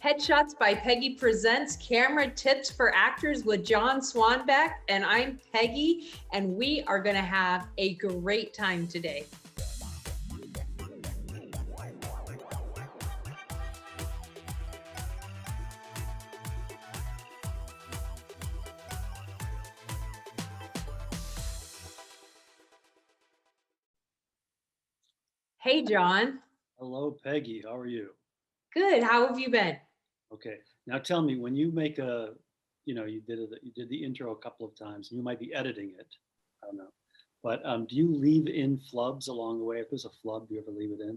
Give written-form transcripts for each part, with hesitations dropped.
Headshots by Peggy presents Camera Tips for Actors with John SWANBECK, and I'm Peggy, and we are going to have a great time today. Hey, John. Hello, Peggy. How are you? Good. How have you been? Okay. Now tell me, when you make you did the intro a couple of times. You might be editing it. I don't know. But do you leave in flubs along the way? If there's a flub, do you ever leave it in?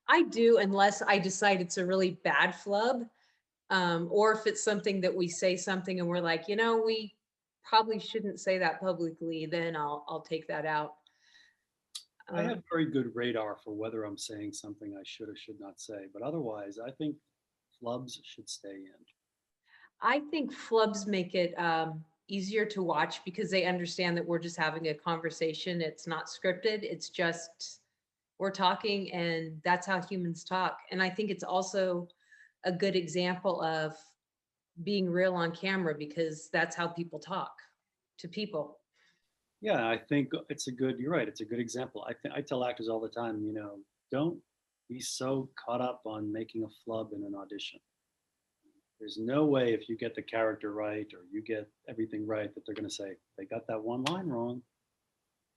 I do, unless I decide it's a really bad flub, or if it's something that we say something and we're like, we probably shouldn't say that publicly, then I'll take that out. I have very good radar for whether I'm saying something I should or should not say. But otherwise, I think flubs should stay in. I think flubs make it easier to watch because they understand that we're just having a conversation. It's not scripted. It's just we're talking, and that's how humans talk. And I think it's also a good example of being real on camera because that's how people talk to people. Yeah, I think you're right. It's a good example. I tell actors all the time, don't be so caught up on making a flub in an audition. There's no way if you get the character right or you get everything right that they're going to say, they got that one line wrong.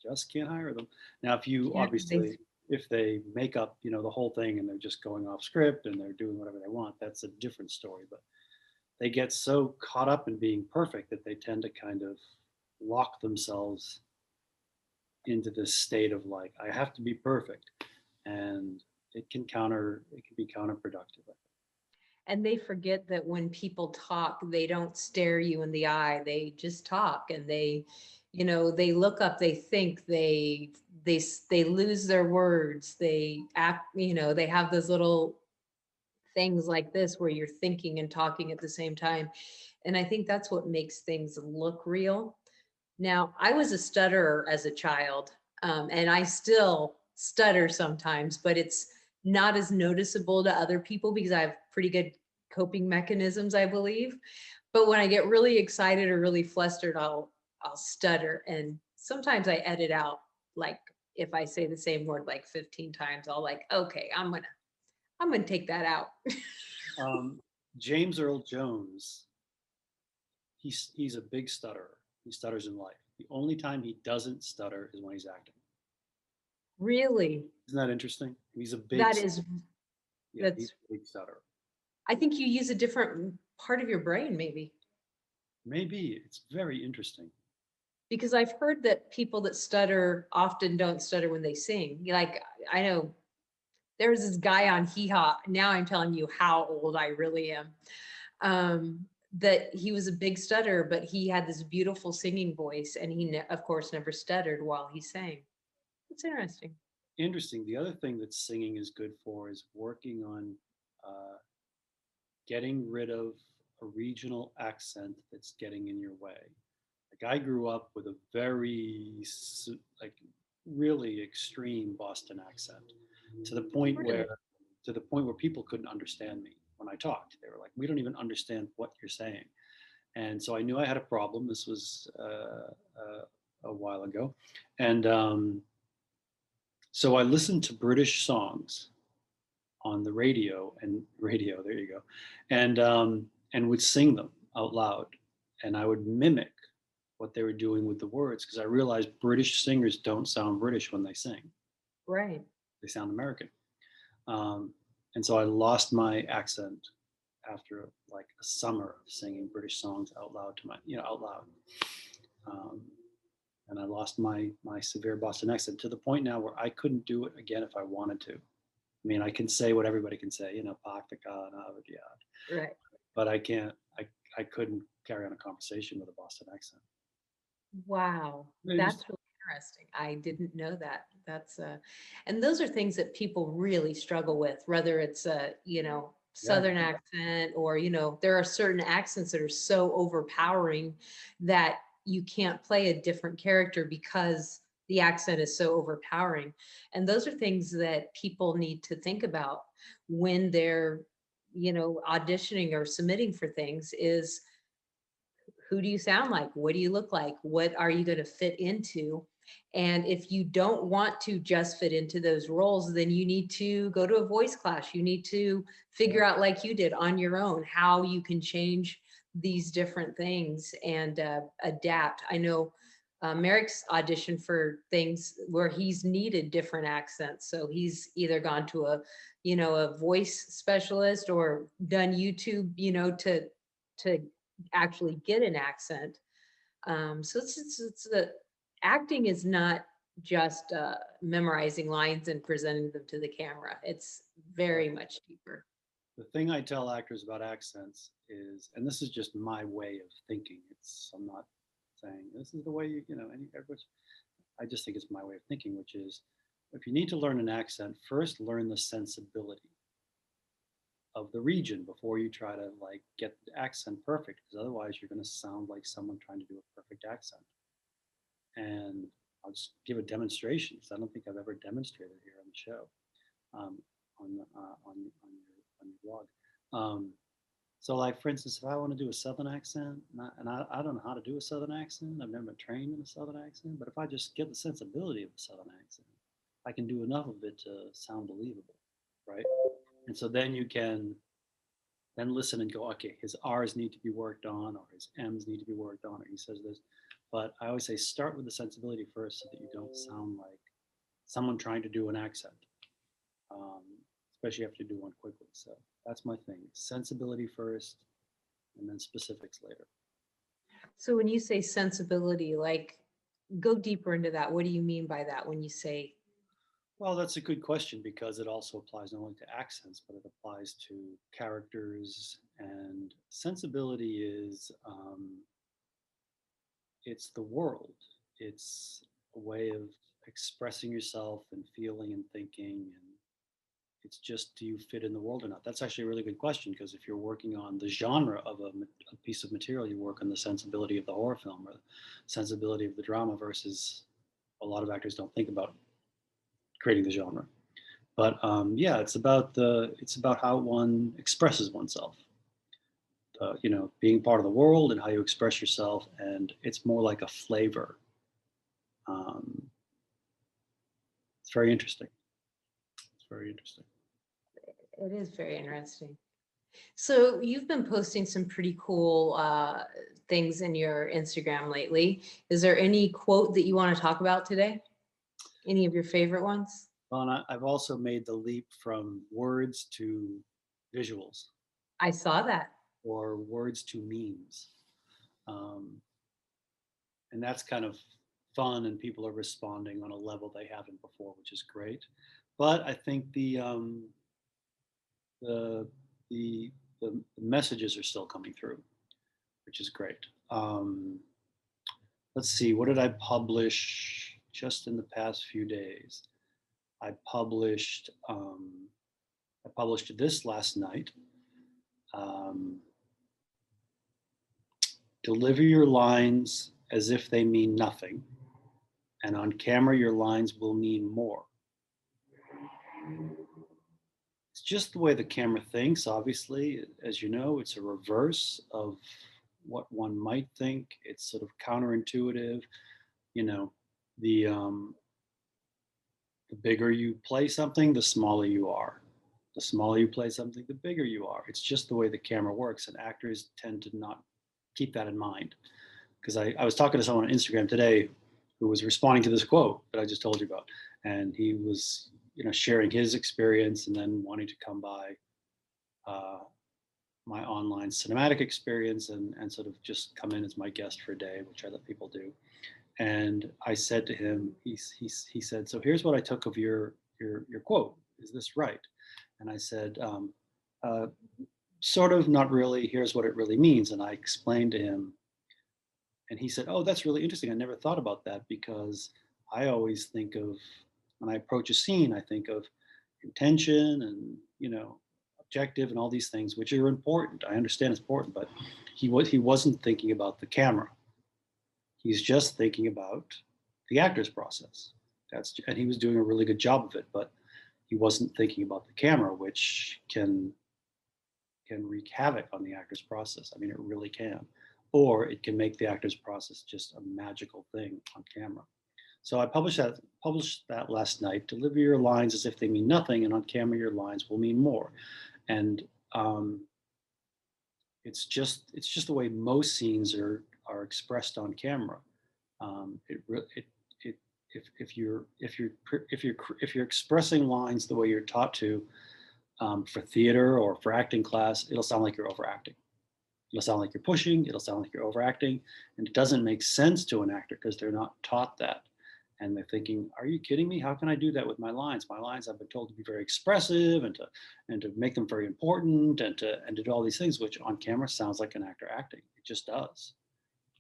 Just can't hire them. Now, if you Yeah, obviously, if they make up, the whole thing and they're just going off script and they're doing whatever they want, that's a different story. But they get so caught up in being perfect that they tend to kind of lock themselves into this state of like, I have to be perfect. And it can be counterproductive. and they forget that when people talk, they don't stare you in the eye. They just talk, and they look up, they think, they lose their words. They act, they have those little things like this where you're thinking and talking at the same time. And I think that's what makes things look real. Now, I was a stutterer as a child, and I still stutter sometimes, but it's not as noticeable to other people because I have pretty good coping mechanisms, I believe. But when I get really excited or really flustered, I'll stutter, and sometimes I edit out, like if I say the same word like 15 times, I'll like, okay, I'm gonna take that out. James Earl Jones, he's a big stutterer. He stutters in life. The only time he doesn't stutter is when he's acting. Really? Isn't that interesting? He's a big. That is, yeah, that's, he's a big stutterer. I think you use a different part of your brain, maybe. Maybe it's very interesting. Because I've heard that people that stutter often don't stutter when they sing. Like, I know there's this guy on Hee Haw. Now I'm telling you how old I really am. That he was a big stutter, but he had this beautiful singing voice, and he, of course, never stuttered while he sang. It's interesting. Interesting. The other thing that singing is good for is working on getting rid of a regional accent that's getting in your way. Like I grew up with a very like really extreme Boston accent to the point Really? where people couldn't understand me when I talked. They were like, "We don't even understand what you're saying." And so I knew I had a problem. This was a while ago, and so I listened to British songs on the radio. There you go, and would sing them out loud, and I would mimic what they were doing with the words because I realized British singers don't sound British when they sing; Right. they sound American. And so I lost my accent after like a summer of singing British songs out loud out loud. And I lost my severe Boston accent to the point now where I couldn't do it again if I wanted to. I mean, I can say what everybody can say, park the car and have it, Right. but I can't. I couldn't carry on a conversation with a Boston accent. Wow, It that's just, really interesting. I didn't know that. And those are things that people really struggle with, whether it's a, yeah, Southern accent, or, there are certain accents that are so overpowering that you can't play a different character because the accent is so overpowering. And those are things that people need to think about when they're auditioning or submitting for things is, who do you sound like? What do you look like? What are you going to fit into? And if you don't want to just fit into those roles, then you need to go to a voice class. You need to figure out, like you did on your own, how you can change these different things and adapt. I know Merrick's auditioned for things where he's needed different accents. So he's either gone to a voice specialist or done YouTube, to actually get an accent. So it's the acting is not just memorizing lines and presenting them to the camera. It's very much deeper. The thing I tell actors about accents is, and this is just my way of thinking. I'm not saying this is the way I just think it's my way of thinking, which is, if you need to learn an accent, first learn the sensibility of the region before you try to like get the accent perfect, because otherwise you're going to sound like someone trying to do a perfect accent. And I'll just give a demonstration, because I don't think I've ever demonstrated here on the show, on your blog. So like, for instance, if I want to do a Southern accent, and I don't know how to do a Southern accent, I've never been trained in a Southern accent, but if I just get the sensibility of the Southern accent, I can do enough of it to sound believable, right? And so then you can then listen and go, okay, his R's need to be worked on, or his M's need to be worked on, or he says this. But I always say start with the sensibility first, so that you don't sound like someone trying to do an accent, especially if you do one quickly. So that's my thing: sensibility first, and then specifics later. So when you say sensibility, like, go deeper into that. What do you mean by that when you say? Well, that's a good question, because it also applies not only to accents, but it applies to characters. And sensibility is, it's the world. It's a way of expressing yourself and feeling and thinking. And it's just, do you fit in the world or not? That's actually a really good question, because if you're working on the genre of a piece of material, you work on the sensibility of the horror film or the sensibility of the drama, versus a lot of actors don't think about creating the genre. But yeah, it's about how one expresses oneself. Being part of the world and how you express yourself, and it's more like a flavor. It's very interesting. It's very interesting. It is very interesting. So you've been posting some pretty cool things in your Instagram lately. Is there any quote that you want to talk about today? Any of your favorite ones? Well, and I've also made the leap from words to visuals, I saw that. or words to memes. And that's kind of fun, and people are responding on a level they haven't before, which is great. But I think the the messages are still coming through, which is great. Let's see, what did I publish just in the past few days? I published this last night. Deliver your lines as if they mean nothing, and on camera your lines will mean more. It's just the way the camera thinks. Obviously, as you know, it's a reverse of what one might think. It's sort of counterintuitive. You know, the bigger you play something, the smaller you are. The smaller you play something, the bigger you are. It's just the way the camera works, and actors tend to not keep that in mind. Because I was talking to someone on Instagram today who was responding to this quote that I just told you about, and he was, sharing his experience, and then wanting to come by my online cinematic experience, and sort of just come in as my guest for a day, which other people do. And I said to him, he said, "So here's what I took of your quote. Is this right?" And I said, "Sort of, not really. Here's what it really means." And I explained to him, and he said, "Oh, that's really interesting. I never thought about that, because I always think of, when I approach a scene, I think of intention and, objective and all these things, which are important. I understand it's important, but he wasn't thinking about the camera. He's just thinking about the actor's process. And he was doing a really good job of it, but he wasn't thinking about the camera, which can can wreak havoc on the actor's process. I mean, it really can. Or it can make the actor's process just a magical thing on camera. So I published that last night. Deliver your lines as if they mean nothing, and on camera your lines will mean more. And it's just the way most scenes are expressed on camera. It, re- it if you're expressing lines the way you're taught to for theater or for acting class, it'll sound like you're overacting. It'll sound like you're pushing. It'll sound like you're overacting, and it doesn't make sense to an actor because they're not taught that. And they're thinking, "Are you kidding me? How can I do that with my lines? My lines I've been told to be very expressive and to make them very important and to do all these things, which on camera sounds like an actor acting. It just does.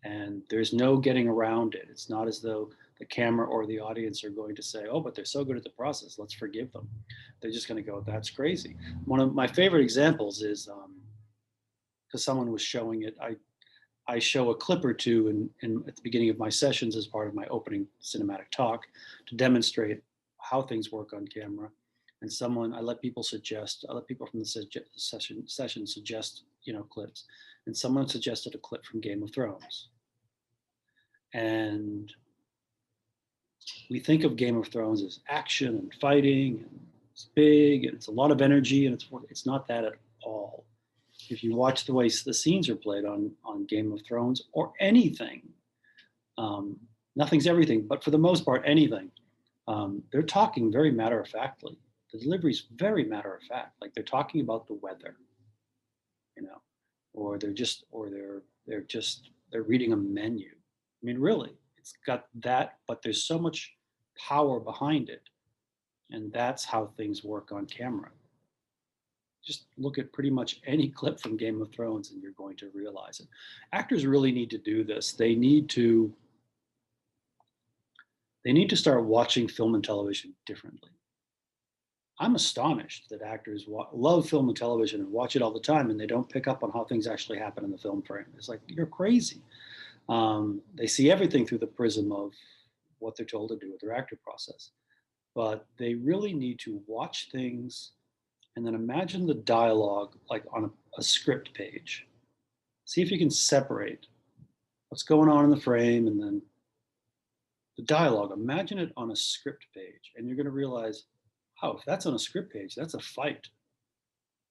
And there's no getting around it. It's not as though the camera or the audience are going to say, "Oh, but they're so good at the process. Let's forgive them." They're just going to go, "That's crazy." One of my favorite examples is because someone was showing it. I show a clip or two at the beginning of my sessions as part of my opening cinematic talk to demonstrate how things work on camera. And I let people from the session suggest, clips. And someone suggested a clip from Game of Thrones. And we think of Game of Thrones as action and fighting, and it's big, and it's a lot of energy, and it's not that at all. If you watch the way the scenes are played on Game of Thrones or anything, nothing's everything, but for the most part, anything, they're talking very matter of factly. The delivery is very matter of fact, like they're talking about the weather, or they're reading a menu. I mean, really, it's got that, but there's so much power behind it, and that's how things work on camera. Just look at pretty much any clip from Game of Thrones and you're going to realize it. Actors really need to do this. They need to start watching film and television differently. I'm astonished that actors love film and television and watch it all the time, and they don't pick up on how things actually happen in the film frame. It's like, you're crazy. They see everything through the prism of what they're told to do with their actor process. But they really need to watch things and then imagine the dialogue like on a script page. See if you can separate what's going on in the frame and then the dialogue. Imagine it on a script page, and you're going to realize, oh, if that's on a script page, that's a fight.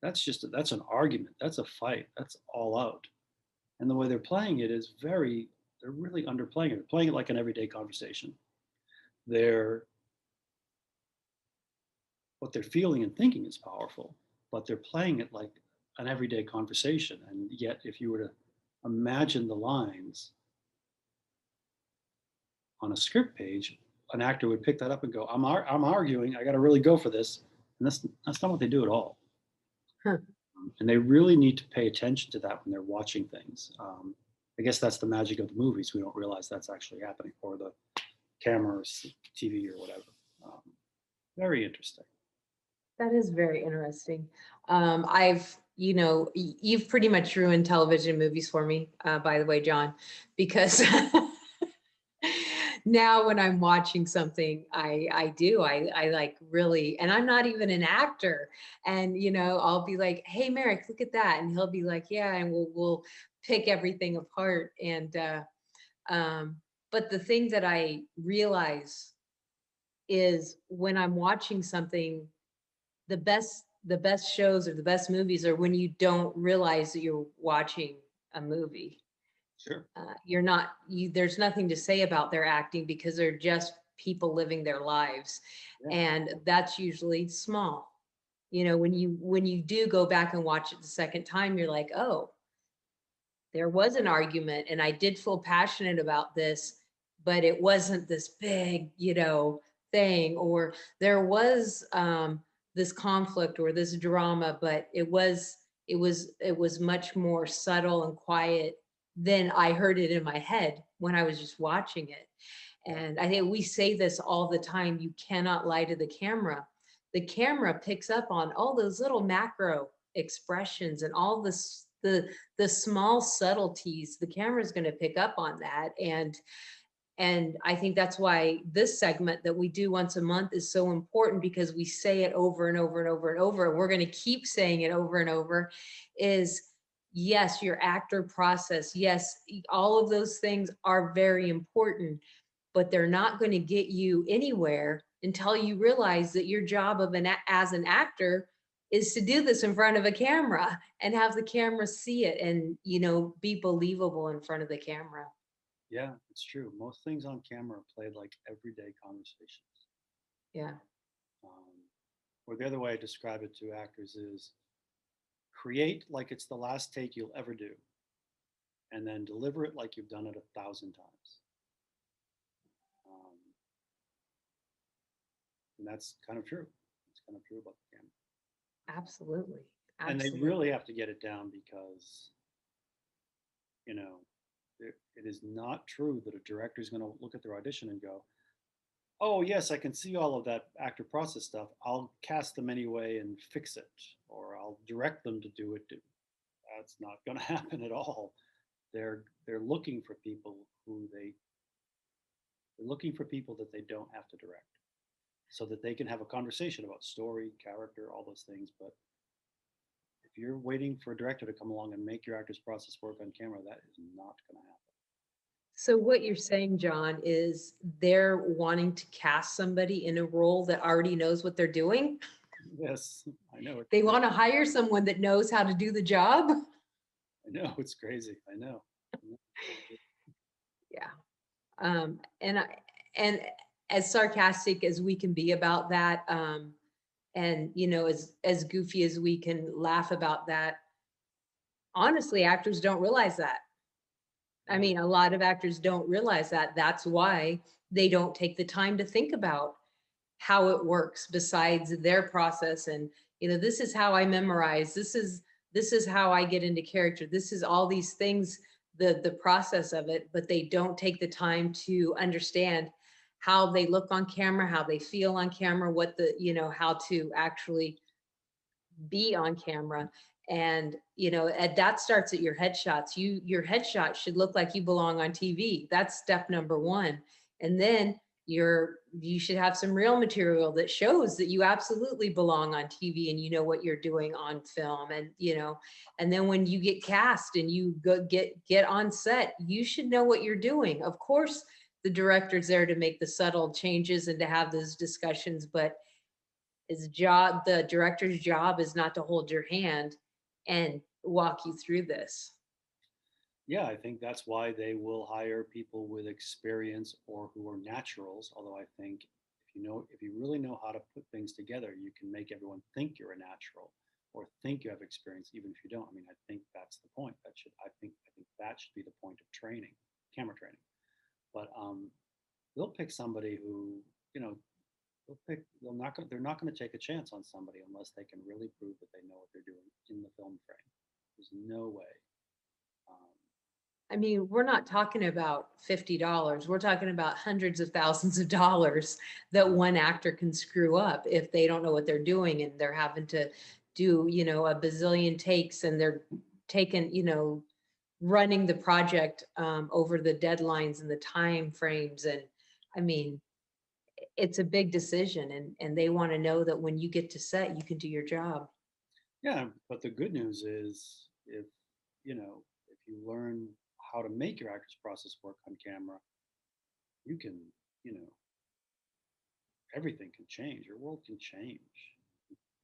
That's an argument. That's a fight. That's all out. And the way they're playing it is they're really underplaying it. They're playing it like an everyday conversation. What they're feeling and thinking is powerful, but they're playing it like an everyday conversation. And yet, if you were to imagine the lines on a script page, an actor would pick that up and go, I'm arguing, I got to really go for this. And that's not what they do at all. Huh. And they really need to pay attention to that when they're watching things. I guess that's the magic of the movies. We don't realize that's actually happening, or the camera or TV or whatever. Very interesting. That is very interesting. You've pretty much ruined television movies for me, by the way, John, because now when I'm watching something, I like really, and I'm not even an actor, and I'll be like, "Hey, Merrick, look at that," and he'll be like, "Yeah," and we'll pick everything apart. And but the thing that I realize is when I'm watching something, the best shows or the best movies are when you don't realize that you're watching a movie. Sure. There's nothing to say about their acting because they're just people living their lives. Yeah. And that's usually small. When you do go back and watch it the second time, you're like, oh, there was an argument and I did feel passionate about this, but it wasn't this big, thing, or there was this conflict or this drama, but it was much more subtle and quiet than I heard it in my head when I was just watching it. And I think we say this all the time: you cannot lie to the camera. The camera picks up on all those little macro expressions and all this the small subtleties. The camera is going to pick up on that. And And I think that's why this segment that we do once a month is so important, because we say it over and over and over and over. And we're going to keep saying it over and over is, yes, your actor process. Yes, all of those things are very important, but they're not going to get you anywhere until you realize that your job as an actor is to do this in front of a camera and have the camera see it and, be believable in front of the camera. Yeah, it's true. Most things on camera are played like everyday conversations. Yeah. Um, or the other way I describe it to actors is create like it's the last take you'll ever do, and then deliver it like you've done it 1,000 times. Um, and that's kind of true. It's kind of true about the camera. Absolutely. And they Absolutely. really have to get it down because, you know, it is not true that a director is going to look at their audition and go, oh, yes, I can see all of that actor process stuff. I'll cast them anyway and fix it, or I'll direct them to do it. That's not going to happen at all. They're looking for people they're looking for people that they don't have to direct, so that they can have a conversation about story, character, all those things. But if you're waiting for a director to come along and make your actor's process work on camera, that is not going to happen. So what you're saying, John, is they're wanting to cast somebody in a role that already knows what they're doing. Yes, I know it. They want to hire someone that knows how to do the job. I know it's crazy. I know. Yeah. And as sarcastic as we can be about that, and as goofy as we can laugh about that, honestly, actors don't realize that. I No. mean, a lot of actors don't realize that. That's why they don't take the time to think about how it works besides their process. And, this is how I memorize. This is how I get into character. This is all these things, the process of it, but they don't take the time to understand how they look on camera, how they feel on camera, how to actually be on camera. And that starts at your headshots. Your headshot should look like you belong on TV. That's step number one. And then you should have some real material that shows that you absolutely belong on TV and you know what you're doing on film. And then when you get cast and you get on set, you should know what you're doing. Of course, the director's there to make the subtle changes and to have those discussions, but the director's job is not to hold your hand and walk you through this. Yeah, I think that's why they will hire people with experience or who are naturals. Although I think if you really know how to put things together, you can make everyone think you're a natural or think you have experience, even if you don't. I mean, I think that's the point. I think that should be the point of training, camera training. But they'll pick somebody who, you know, they're not going to take a chance on somebody unless they can really prove that they know what they're doing in the film frame. There's no way. Um, I mean, we're not talking about $50. We're talking about hundreds of thousands of dollars that one actor can screw up if they don't know what they're doing and they're having to do, a bazillion takes and they're taking, running the project over the deadlines and the time frames. And I mean, it's a big decision, and they want to know that when you get to set, you can do your job. Yeah, but the good news is if you learn how to make your actor's process work on camera, you can, you know, everything can change. Your world can change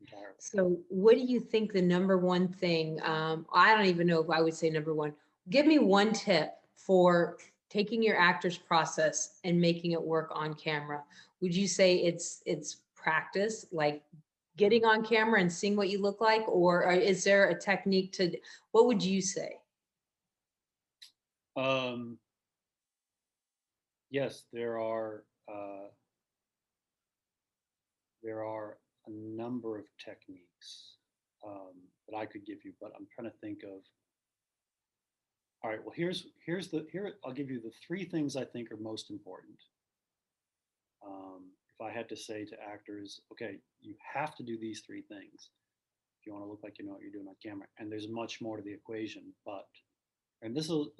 entirely. So what do you think the number one thing, I don't even know if I would say number one, give me one tip for taking your actor's process and making it work on camera. Would you say it's practice, like getting on camera and seeing what you look like, or is there a technique what would you say? Um, yes, there are a number of techniques that I could give you, but I'm trying to think of. All right, well, here I'll give you the three things I think are most important. If I had to say to actors, okay, you have to do these three things if you want to look like you know what you're doing on camera. And there's much more to the equation, but and this will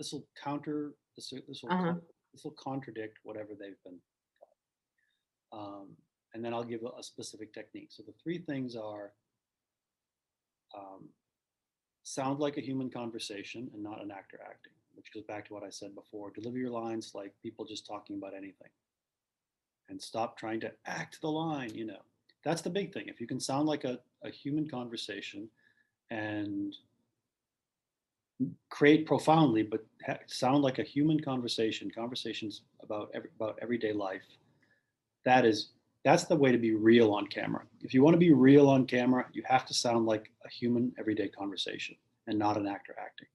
counter this will Uh-huh. This will contradict whatever they've been taught. And then I'll give a specific technique. So the three things are sound like a human conversation and not an actor acting, which goes back to what I said before. Deliver your lines like people just talking about anything, and stop trying to act the line, you know. That's the big thing. If you can sound like a human conversation and create profoundly, but sound like a human conversation, conversations about everyday life, that's the way to be real on camera. If you want to be real on camera, you have to sound like a human everyday conversation and not an actor acting.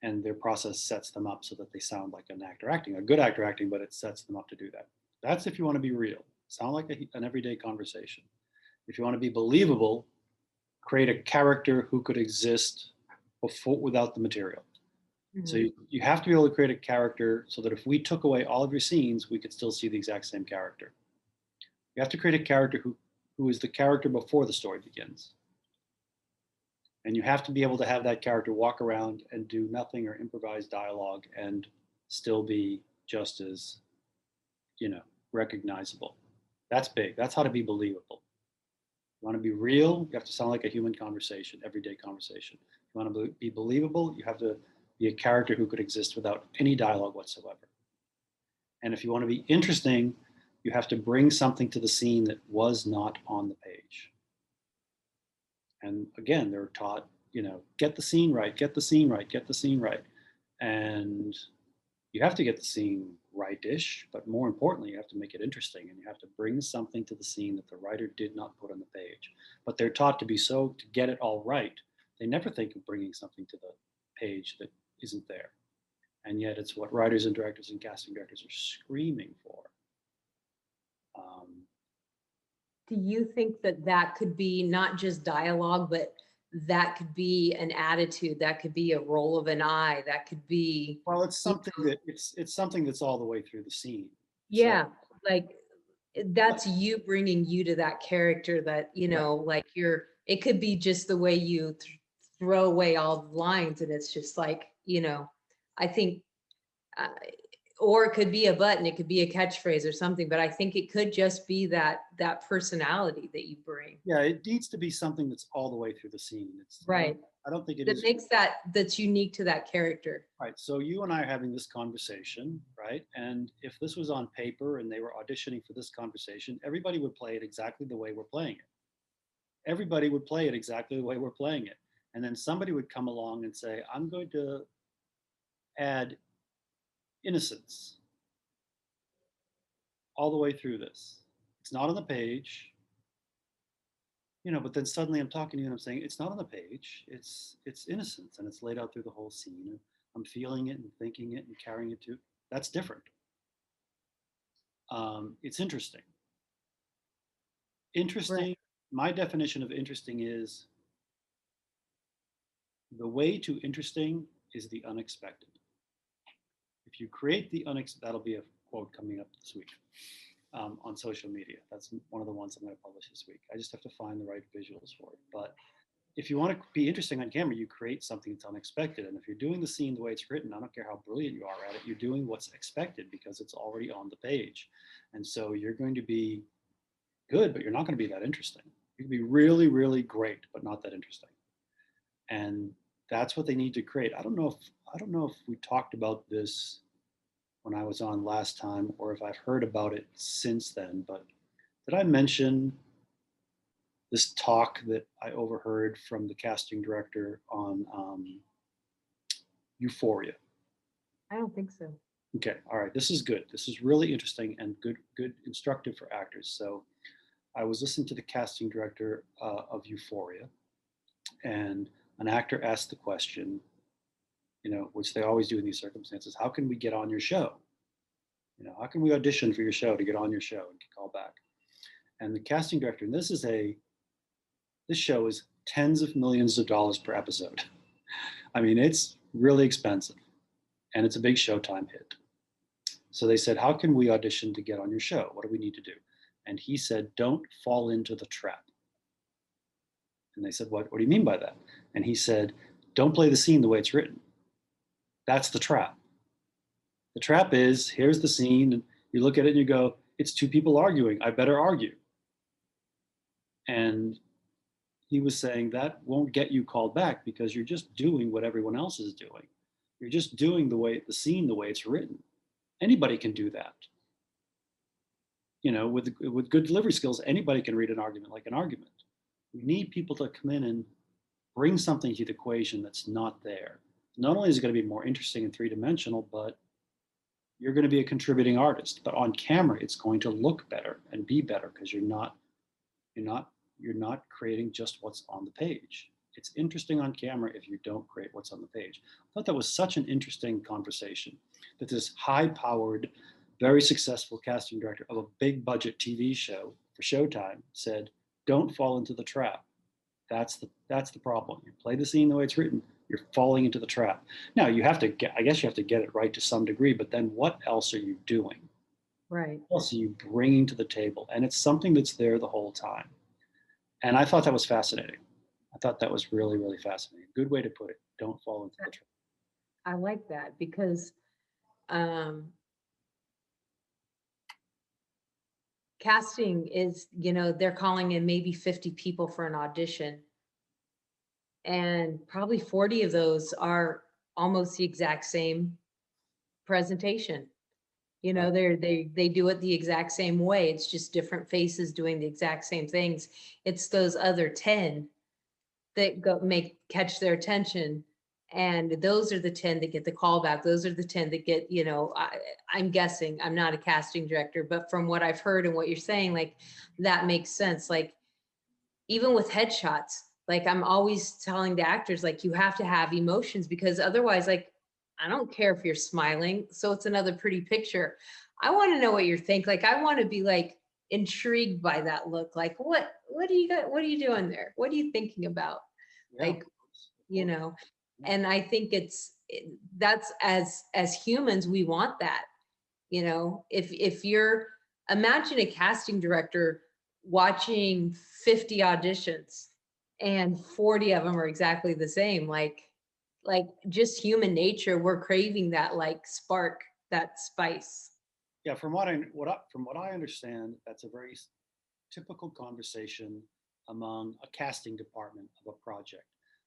And their process sets them up so that they sound like an actor acting, a good actor acting, but it sets them up to do that. That's if you want to be real. Sound like an everyday conversation. If you want to be believable, create a character who could exist without the material. Mm-hmm. So you have to be able to create a character so that if we took away all of your scenes, we could still see the exact same character. You have to create a character who is the character before the story begins. And you have to be able to have that character walk around and do nothing or improvise dialogue and still be just as, you know, recognizable. That's big. That's how to be believable. You want to be real, you have to sound like a human conversation, everyday conversation. If you want to be believable, you have to be a character who could exist without any dialogue whatsoever. And if you want to be interesting, you have to bring something to the scene that was not on the page. And again, they're taught, you know, get the scene right, get the scene right, get the scene right. And you have to get the scene right-ish, but more importantly, you have to make it interesting, and you have to bring something to the scene that the writer did not put on the page. But they're taught to get it all right. They never think of bringing something to the page that isn't there. And yet it's what writers and directors and casting directors are screaming for. Do you think that could be not just dialogue, but that could be an attitude, that could be a roll of an eye, that could be, well, it's something that it's something that's all the way through the scene. Yeah, so, like that's you bringing you to that character that, you know, right. Like it could be just the way you throw away all the lines, and it's just like, you know, I think or it could be a button, it could be a catchphrase or something, but I think it could just be that personality that you bring. Yeah, it needs to be something that's all the way through the scene. It's right. I don't think it that makes that's unique to that character. Right. So you and I are having this conversation, right? And if this was on paper and they were auditioning for this conversation, everybody would play it exactly the way we're playing it. Everybody would play it exactly the way we're playing it. And then somebody would come along and say, I'm going to add innocence all the way through this. It's not on the page, you know, but then suddenly I'm talking to you and I'm saying, it's not on the page, it's innocence, and it's laid out through the whole scene. I'm feeling it and thinking it and carrying it to, that's different. It's interesting. Interesting, right. My definition of interesting is the way to interesting is the unexpected. If you create the unexpected, that'll be a quote coming up this week on social media. That's one of the ones I'm going to publish this week. I just have to find the right visuals for it. But if you want to be interesting on camera, you create something that's unexpected. And if you're doing the scene the way it's written, I don't care how brilliant you are at it, you're doing what's expected because it's already on the page. And so you're going to be good, but you're not going to be that interesting. You can be really, really great, but not that interesting. And that's what they need to create. I don't know if we talked about this when I was on last time, or if I've heard about it since then, but did I mention this talk that I overheard from the casting director on Euphoria? I don't think so. Okay, all right, this is good. This is really interesting and good instructive for actors. So I was listening to the casting director of Euphoria, and an actor asked the question, you know, which they always do in these circumstances, how can we get on your show? You know, how can we audition for your show to get on your show and get called back? And the casting director, and this show is tens of millions of dollars per episode. I mean, it's really expensive, and it's a big Showtime hit. So they said, how can we audition to get on your show? What do we need to do? And he said, don't fall into the trap. And they said, what do you mean by that? And he said, don't play the scene the way it's written. That's the trap. The trap is, here's the scene, and you look at it and you go, it's two people arguing. I better argue. And he was saying that won't get you called back because you're just doing what everyone else is doing. You're just doing the scene the way it's written. Anybody can do that. You know, with good delivery skills, anybody can read an argument like an argument. We need people to come in and bring something to the equation that's not there. Not only is it going to be more interesting and three-dimensional, but you're going to be a contributing artist. But on camera, it's going to look better and be better because you're not creating just what's on the page. It's interesting on camera if you don't create what's on the page. I thought that was such an interesting conversation, that this high-powered, very successful casting director of a big budget TV show for Showtime said, don't fall into the trap. That's the problem. You play the scene the way it's written, you're falling into the trap. Now I guess you have to get it right to some degree, but then what else are you doing? Right. What else are you bringing to the table? And it's something that's there the whole time. And I thought that was fascinating. I thought that was really, really fascinating. Good way to put it. Don't fall into the trap. I like that because casting is, they're calling in maybe 50 people for an audition. And probably 40 of those are almost the exact same presentation. Right. They do it the exact same way. It's just different faces doing the exact same things. It's those other 10 that catch their attention. And those are the 10 that get the callback. Those are the 10 that get, I'm guessing, I'm not a casting director, but from what I've heard and what you're saying, like that makes sense. Like even with headshots, like I'm always telling the actors, like you have to have emotions because otherwise, like, I don't care if you're smiling. So it's another pretty picture. I want to know what you think. Like, I want to be like intrigued by that look. Like, what do you got? What are you doing there? What are you thinking about? Yeah. Like, and I think that's as humans, we want that, if you're, imagine a casting director watching 50 auditions and 40 of them are exactly the same, like just human nature, we're craving that like spark, that spice. Yeah, from what I understand, that's a very typical conversation among a casting department of a project.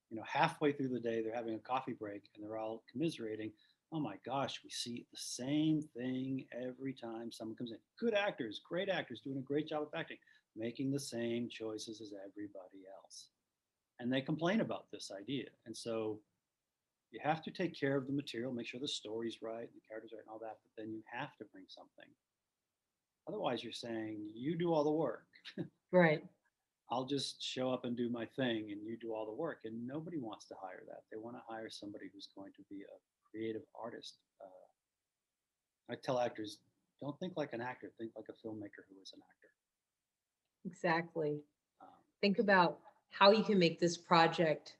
You know, halfway through the day, they're having a coffee break and they're all commiserating. Oh my gosh, we see the same thing every time someone comes in. Good actors, great actors, doing a great job of acting, making the same choices as everybody else. And they complain about this idea. And so you have to take care of the material, make sure the story's right, the characters right, and all that, but then you have to bring something. Otherwise, you're saying, you do all the work. Right. I'll just show up and do my thing and you do all the work. And nobody wants to hire that. They want to hire somebody who's going to be a creative artist. I tell actors, don't think like an actor, think like a filmmaker who is an actor. Exactly. Um, Think about how you can make this project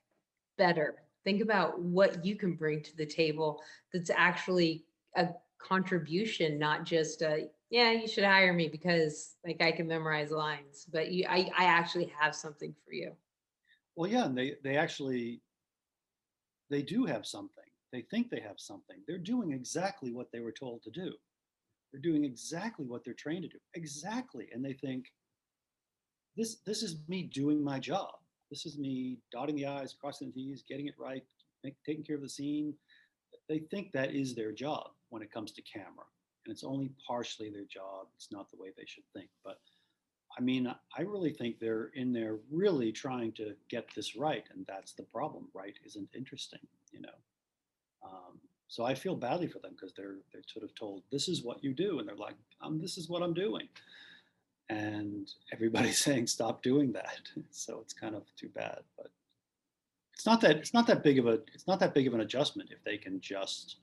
better. Think about what you can bring to the table that's actually a contribution, not just a, yeah, you should hire me because like I can memorize lines, but I actually have something for you. well, yeah, and they do have something. They think they have something. They're doing exactly what they were told to do. They're doing exactly what they're trained to do. Exactly. And they think, this is me doing my job. This is me dotting the I's, crossing the T's, getting it right, taking care of the scene. They think that is their job when it comes to camera. And it's only partially their job. It's not the way they should think. But I mean, I really think they're in there really trying to get this right. And that's the problem. Right isn't interesting, you know. So I feel badly for them because they're sort of told, this is what you do. And they're like, this is what I'm doing. And everybody's saying, stop doing that. So it's kind of too bad. But it's not that big of an adjustment if they can just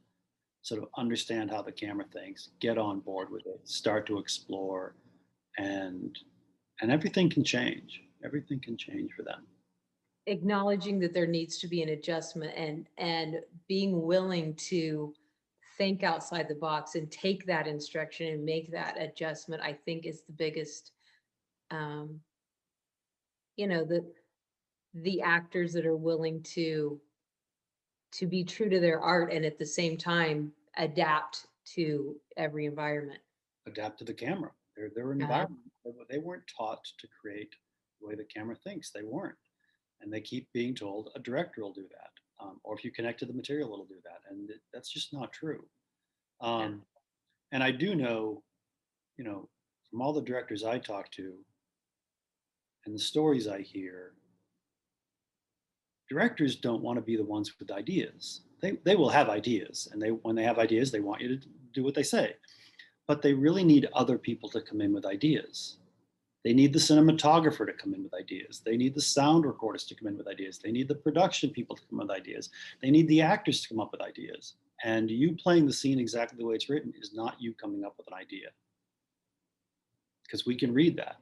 sort of understand how the camera thinks, get on board with it, start to explore, and everything can change. Everything can change for them. Acknowledging that there needs to be an adjustment and being willing to think outside the box and take that instruction and make that adjustment, I think is the biggest, um, the actors that are willing to be true to their art and at the same time adapt to every environment. Adapt to the camera. Their environment. They weren't taught to create the way the camera thinks. They weren't, and they keep being told a director will do that, or if you connect to the material, it'll do that, and that's just not true. Yeah. And I do know, from all the directors I talk to and the stories I hear, directors don't want to be the ones with ideas. They will have ideas, and when they have ideas, they want you to do what they say. But they really need other people to come in with ideas. They need the cinematographer to come in with ideas. They need the sound recorders to come in with ideas. They need the production people to come up with ideas. They need the actors to come up with ideas. And you playing the scene exactly the way it's written is not you coming up with an idea, because we can read that.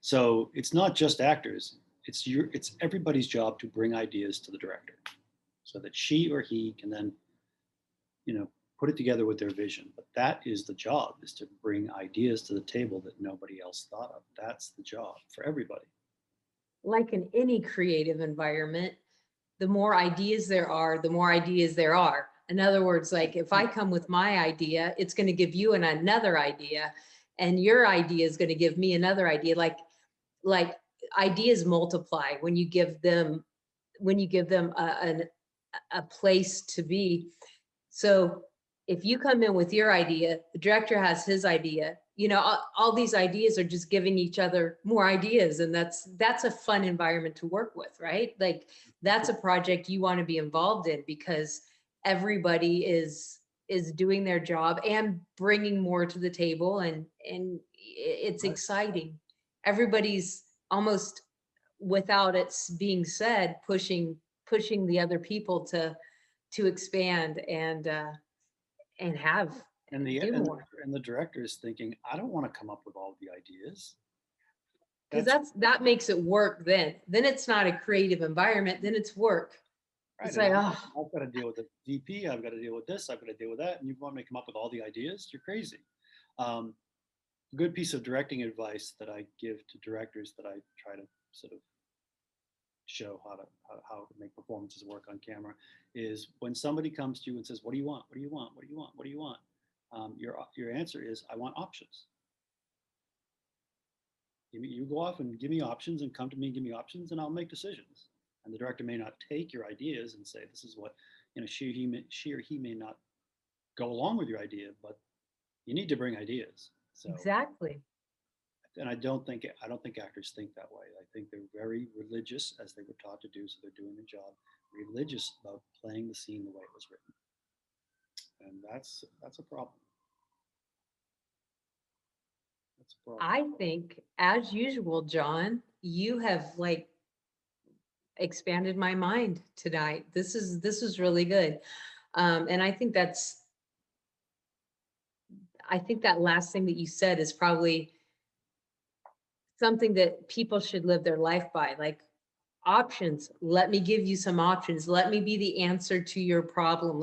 So it's not just actors. It's everybody's job to bring ideas to the director so that she or he can then, put it together with their vision. But that is the job, is to bring ideas to the table that nobody else thought of. That's the job for everybody. Like in any creative environment, the more ideas there are, the more ideas there are. In other words, like if I come with my idea, it's going to give you another idea, and your idea is going to give me another idea. Like ideas multiply when you give them a place to be. So if you come in with your idea, the director has his idea, all these ideas are just giving each other more ideas. And that's a fun environment to work with, right? Like that's a project you want to be involved in, because everybody is doing their job and bringing more to the table, and it's Right. exciting. Everybody's almost, without it being said, pushing the other people to expand and have And the do and more, and the director is thinking, I don't want to come up with all the ideas. because That's that makes it work. Then it's not a creative environment, then it's work. right. It's And like, I've got to deal with the DP. I've got to deal with this. I've got to deal with that. And you want me to come up with all the ideas? You're crazy. Um, a good piece of directing advice that I give to directors, that I try to sort of show how to make performances work on camera, is when somebody comes to you and says, "What do you want? What do you want? What do you want? What do you want?" Your answer is, "I want options." You go off and give me options, and come to me and give me options, and I'll make decisions. And the director may not take your ideas and say, "This is what," she or he may not go along with your idea, but you need to bring ideas. So, exactly. and I don't think actors think that way. I think they're very religious, as they were taught to do, so they're doing their job, religious about playing the scene the way it was written, and that's a problem. That's a problem. I think, as usual, John, you have like expanded my mind tonight. This is really good. And I think that last thing that you said is probably something that people should live their life by. Like, options. Let me give you some options. Let me be the answer to your problem.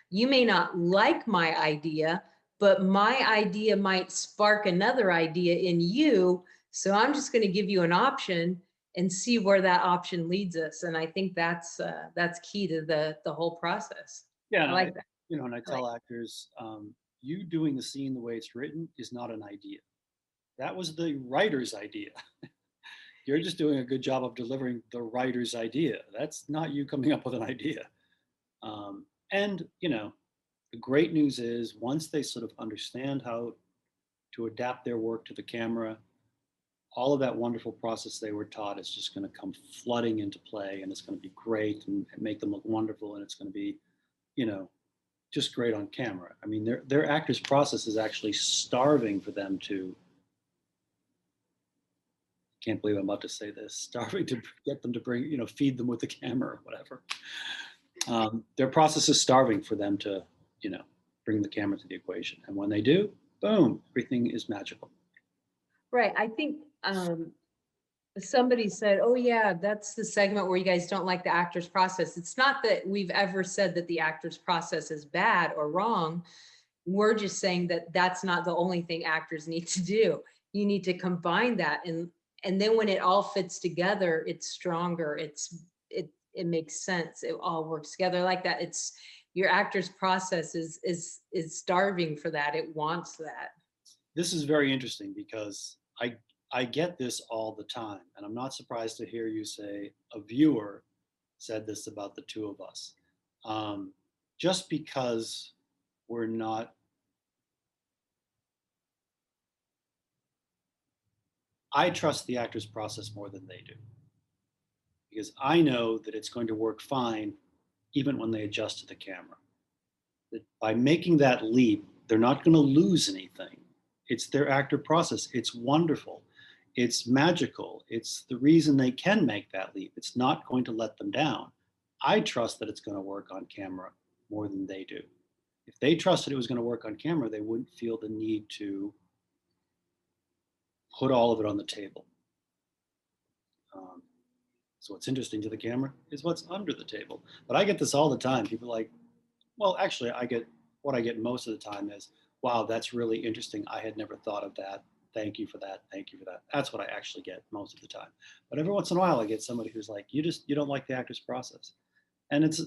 You may not like my idea, but my idea might spark another idea in you. So I'm just going to give you an option and see where that option leads us. And I think that's key to the whole process. Yeah, I like that. and I I like tell actors, you doing the scene the way it's written is not an idea. That was the writer's idea. You're just doing a good job of delivering the writer's idea. That's not you coming up with an idea. And the great news is, once they sort of understand how to adapt their work to the camera, all of that wonderful process they were taught is just going to come flooding into play, and it's going to be great and make them look wonderful, and it's going to be, you know, just great on camera. I mean, their actor's process is actually starving for them to. Can't believe I'm about to say this. Starving to get them to feed them with the camera or whatever. Their process is starving for them to, bring the camera to the equation. And when they do, boom, everything is magical. Right. I think somebody said, oh yeah, that's the segment where you guys don't like the actor's process. It's not that we've ever said that the actor's process is bad or wrong. We're just saying that that's not the only thing actors need to do. You need to combine that, and then when it all fits together, it's stronger. It makes sense. It all works together like that. your actor's process is starving for that. It wants that. This is very interesting because I get this all the time, and I'm not surprised to hear you say a viewer said this about the two of us. Just because we're not, I trust the actor's process more than they do because I know that it's going to work fine even when they adjust to the camera. That by making that leap, they're not going to lose anything. It's their actor process. It's wonderful. It's magical. It's the reason they can make that leap. It's not going to let them down. I trust that it's going to work on camera more than they do. If they trusted it was going to work on camera, they wouldn't feel the need to put all of it on the table. So what's interesting to the camera is what's under the table. But I get this all the time. People are like, well, actually, what I get most of the time is, wow, that's really interesting. I had never thought of that. Thank you for that. Thank you for that. That's what I actually get most of the time. But every once in a while, I get somebody who's like, you don't like the actor's process. And it's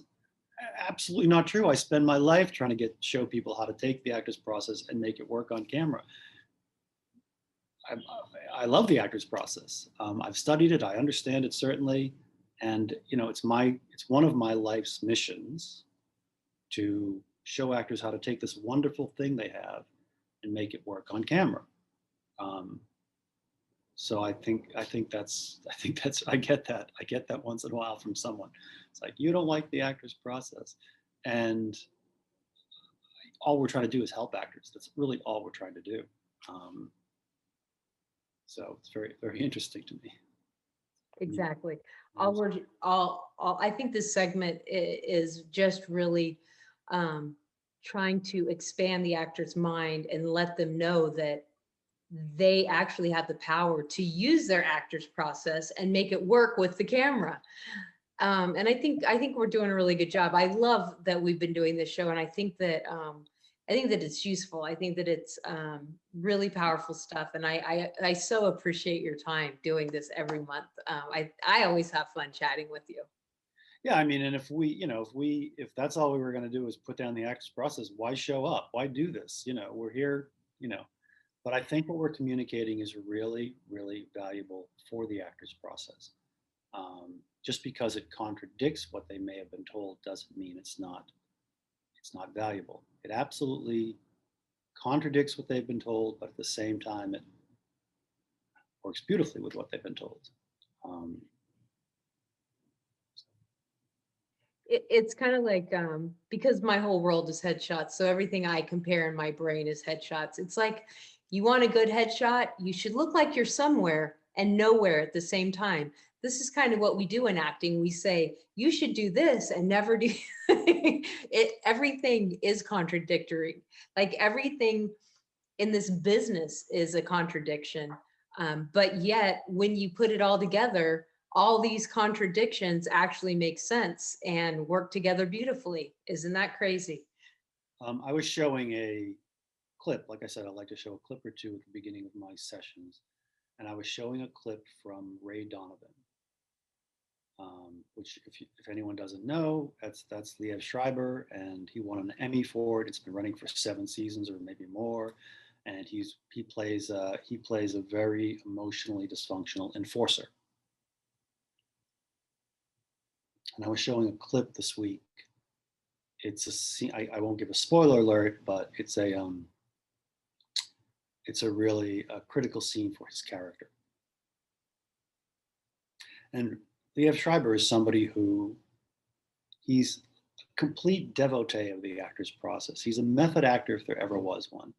absolutely not true. I spend my life trying to show people how to take the actor's process and make it work on camera. I love the actor's process. I've studied it. I understand it certainly, and it's one of my life's missions to show actors how to take this wonderful thing they have and make it work on camera. So I get that once in a while from someone. It's like, you don't like the actor's process, and all we're trying to do is help actors. That's really all we're trying to do. So it's very, very interesting to me. Exactly. I think this segment is just really trying to expand the actor's mind and let them know that they actually have the power to use their actor's process and make it work with the camera. And I think we're doing a really good job. I love that we've been doing this show, and I think that it's useful. I think that it's really powerful stuff, and I so appreciate your time doing this every month. I always have fun chatting with you. Yeah, I mean, and if that's all we were going to do is put down the actor's process, why show up? Why do this? We're here. But I think what we're communicating is really, really valuable for the actor's process. Just because it contradicts what they may have been told doesn't mean it's not valuable. It absolutely contradicts what they've been told, but at the same time, it works beautifully with what they've been told. It's kind of like, because my whole world is headshots, so everything I compare in my brain is headshots. It's like, you want a good headshot, you should look like you're somewhere and nowhere at the same time. This is kind of what we do in acting. We say, you should do this and never do it. Everything is contradictory. Like, everything in this business is a contradiction. But yet, when you put it all together, all these contradictions actually make sense and work together beautifully. Isn't that crazy? I was showing a clip. Like I said, I like to show a clip or two at the beginning of my sessions. And I was showing a clip from Ray Donovan, which if anyone doesn't know, that's Liev Schreiber, and he won an Emmy for it. It's been running for 7 seasons or maybe more. And he plays a very emotionally dysfunctional enforcer. And I was showing a clip this week. It's a scene. I won't give a spoiler alert, but it's a really critical scene for his character. And Liev Schreiber is somebody who he's a complete devotee of the actor's process. He's a method actor if there ever was one.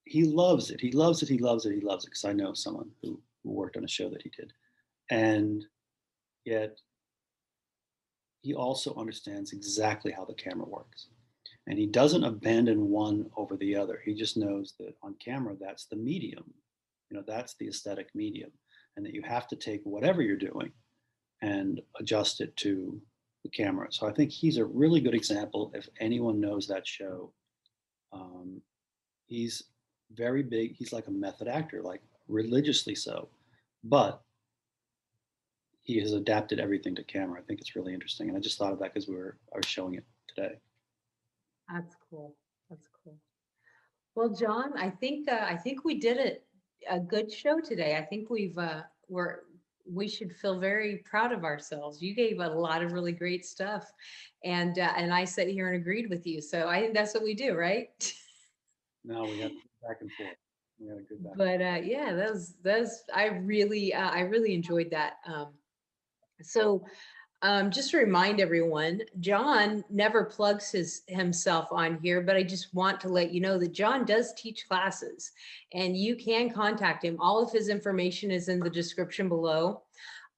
He loves it. He loves it. He loves it. He loves it. Because I know someone who worked on a show that he did. And yet he also understands exactly how the camera works. And he doesn't abandon one over the other. He just knows that on camera, that's the medium. That's the aesthetic medium. And that you have to take whatever you're doing and adjust it to the camera. So I think he's a really good example. If anyone knows that show, he's very big. He's like a method actor, like religiously so, but he has adapted everything to camera. I think it's really interesting. And I just thought of that because I was showing it today. That's cool. That's cool. Well, John, I think we did a good show today. I think we should feel very proud of ourselves. You gave a lot of really great stuff, and I sat here and agreed with you. So I think that's what we do, right? No, we had back and forth. We had a good back. But yeah, those I really enjoyed that. So just to remind everyone, John never plugs himself on here, but I just want to let you know that John does teach classes and you can contact him. All of his information is in the description below.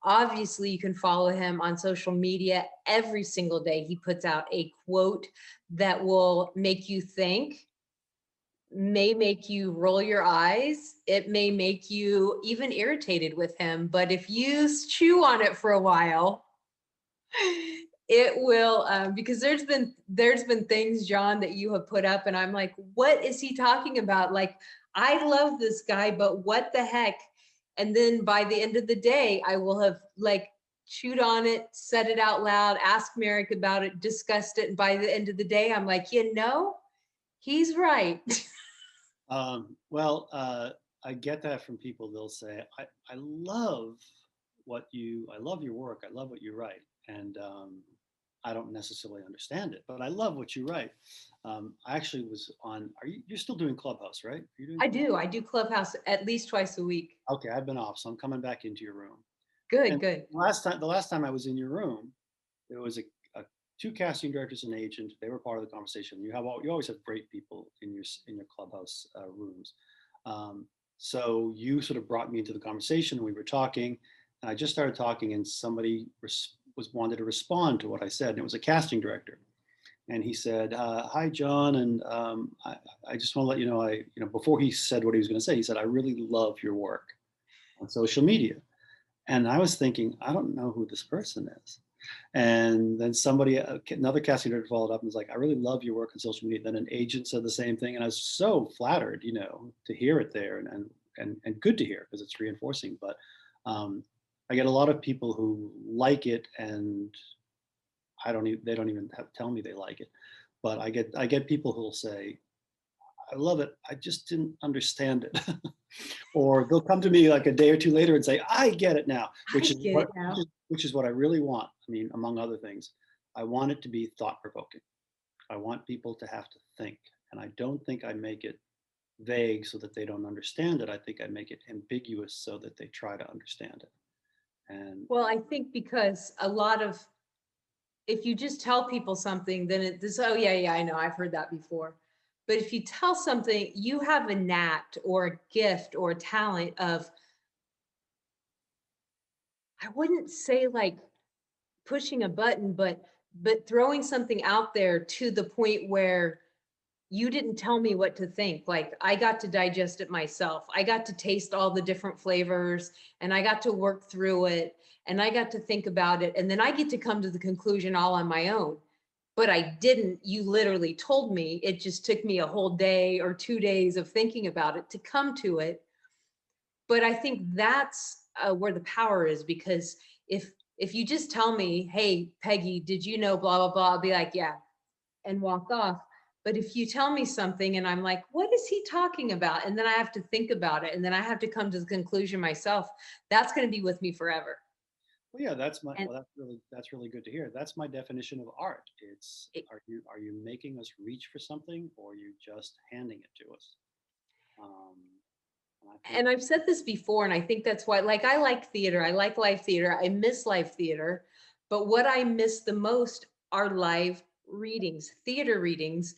Obviously, you can follow him on social media. Every single day, he puts out a quote that will make you think, may make you roll your eyes. It may make you even irritated with him. But if you chew on it for a while, it will, because there's been things, John, that you have put up and I'm like, what is he talking about? Like, I love this guy, but what the heck? And then by the end of the day, I will have like chewed on it, said it out loud, asked Merrick about it, discussed it, and by the end of the day, I'm like, he's right. Well, I get that from people. They'll say, I love I love your work. I love what you write. And I don't necessarily understand it, but I love what you write. I actually was on, you're still doing Clubhouse, right? You're doing I do Clubhouse at least twice a week. Okay, I've been off, so I'm coming back into your room. Good, And good. the last time I was in your room, there was a two casting directors and agent. They were part of the conversation. You always have great people in your Clubhouse rooms. So you sort of brought me into the conversation. We were talking, and I just started talking, and somebody wanted to respond to what I said, and it was a casting director. And he said, "Hi, John, and I just want to let you know, before he said what he was going to say, he said, I really love your work on social media." And I was thinking, I don't know who this person is. And then another casting director followed up and was like, "I really love your work on social media." Then an agent said the same thing, and I was so flattered, to hear it there, and good to hear because it's reinforcing. But I get a lot of people who like it, and they don't even tell me they like it. But I get people who'll say, "I love it. I just didn't understand it." Or they'll come to me like a day or two later and say, "I get it now," I get it now. which is what I really want. I mean, among other things, I want it to be thought provoking. I want people to have to think, and I don't think I make it vague so that they don't understand it. I think I make it ambiguous so that they try to understand it. And Well, I think because if you just tell people something, then oh yeah, yeah, I know, I've heard that before. But if you tell something, you have a knack or a gift or a talent of, I wouldn't say like pushing a button, but throwing something out there to the point where you didn't tell me what to think. Like I got to digest it myself. I got to taste all the different flavors and I got to work through it and I got to think about it. And then I get to come to the conclusion all on my own. But I didn't. You literally told me. It just took me a whole day or 2 days of thinking about it to come to it. But I think that's where the power is, because if you just tell me, "Hey, Peggy, did you know blah blah blah?" I'll be like, "Yeah," and walk off. But if you tell me something and I'm like, what is he talking about? And then I have to think about it and then I have to come to the conclusion myself, that's going to be with me forever. well, yeah, And that's really good to hear. That's my definition of art. It's it, are you making us reach for something, or are you just handing it to us? Um, and I think and I've said this before, and I think that's why, like, I like theater. I like live theater. I miss live theater. But what I miss the most are live readings, theater readings.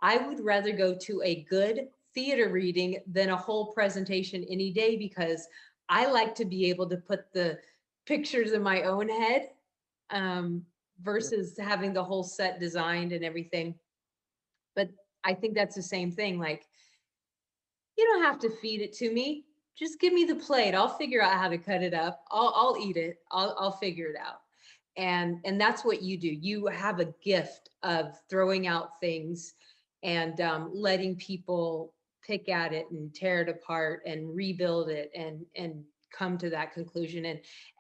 I would rather go to a good theater reading than a whole presentation any day, because I like to be able to put the pictures in my own head, um, versus having the whole set designed and everything. But I think that's the same thing. Like, you don't have to feed it to me. Just give me the plate. I'll figure out how to cut it up. I'll eat it. I'll figure it out. And that's what you do. You have a gift of throwing out things and letting people pick at it and tear it apart and rebuild it and come to that conclusion.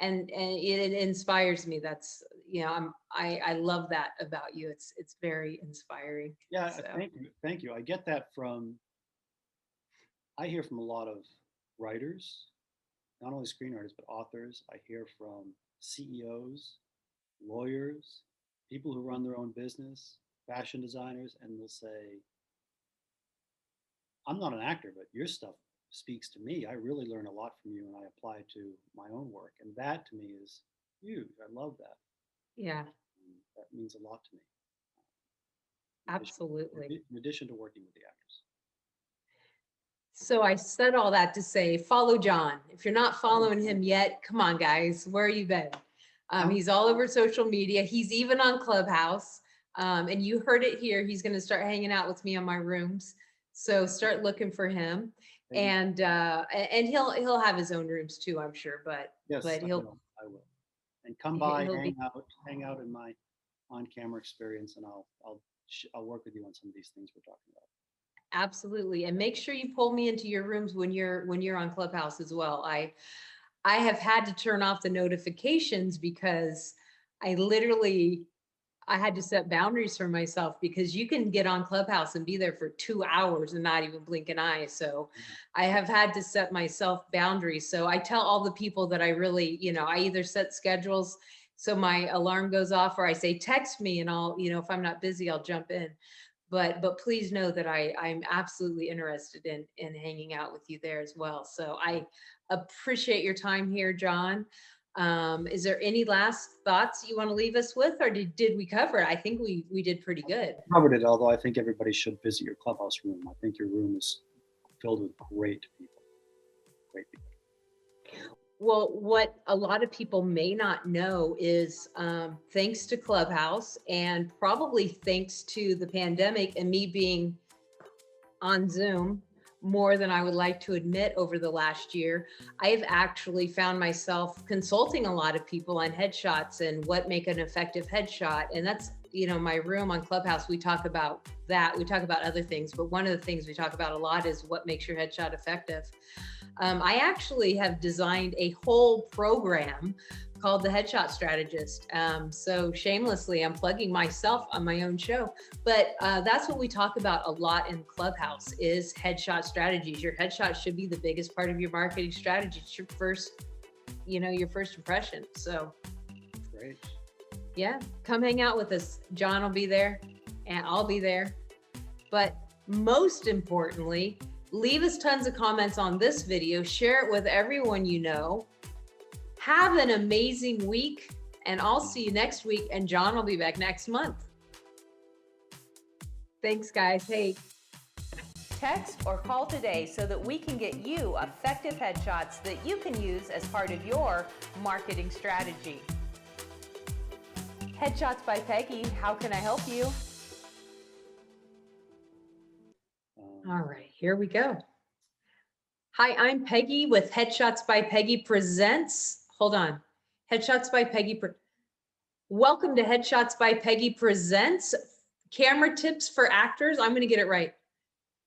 And it inspires me. That's, you know, I love that about you. It's very inspiring. Yeah, So, thank you. Thank you. I get that I hear from a lot of writers, not only screenwriters, but authors. I hear from CEOs, lawyers, people who run their own business, fashion designers, and they'll say, I'm not an actor, but your stuff speaks to me. I really learn a lot from you and I apply it to my own work. And that to me is huge. I love that. yeah, That means a lot to me. absolutely. In addition to working with the actors. So I said all that to say, follow John. If you're not following him yet, come on, guys, where you been? He's all over social media. He's even on Clubhouse. And you heard it here. He's going to start hanging out with me on my rooms. So start looking for him. And he'll have his own rooms too, I'm sure. But yes, but I will. And come by, hang out in my on-camera experience, and I'll work with you on some of these things we're talking about. Absolutely. And make sure you pull me into your rooms when you're on Clubhouse as well. I have had to turn off the notifications because I had to set boundaries for myself, because you can get on Clubhouse and be there for 2 hours and not even blink an eye. So I have had to set myself boundaries. So I tell all the people that I really, you know, I either set schedules so my alarm goes off, or I say, text me and I'll, you know, if I'm not busy, I'll jump in. But please know that I'm absolutely interested in hanging out with you there as well. So I appreciate your time here, John. Is there any last thoughts you want to leave us with, or did we cover it? I think we did pretty good. Covered it, although I think everybody should visit your Clubhouse room. I think your room is filled with great people. Great people. Well, what a lot of people may not know is thanks to Clubhouse, and probably thanks to the pandemic and me being on Zoom more than I would like to admit over the last year, I've actually found myself consulting a lot of people on headshots and what make an effective headshot. And that's, you know, my room on Clubhouse, we talk about that. We talk about other things, but one of the things we talk about a lot is what makes your headshot effective. I actually have designed a whole program called the Headshot Strategist. So shamelessly, I'm plugging myself on my own show, but that's what we talk about a lot in Clubhouse is headshot strategies. Your headshot should be the biggest part of your marketing strategy. It's your first, you know, your first impression. So Great. Yeah, come hang out with us. John will be there and I'll be there. But most importantly, leave us tons of comments on this video, share it with everyone you know. Have an amazing week, and I'll see you next week, and John will be back next month. Thanks, guys. Hey. Text or call today so that we can get you effective headshots that you can use as part of your marketing strategy. Headshots by Peggy, how can I help you? All right, here we go. Hi, I'm Peggy with Headshots by Peggy Presents. Hold on. Headshots by Peggy. Welcome to Headshots by Peggy Presents. Camera tips for actors. I'm going to get it right.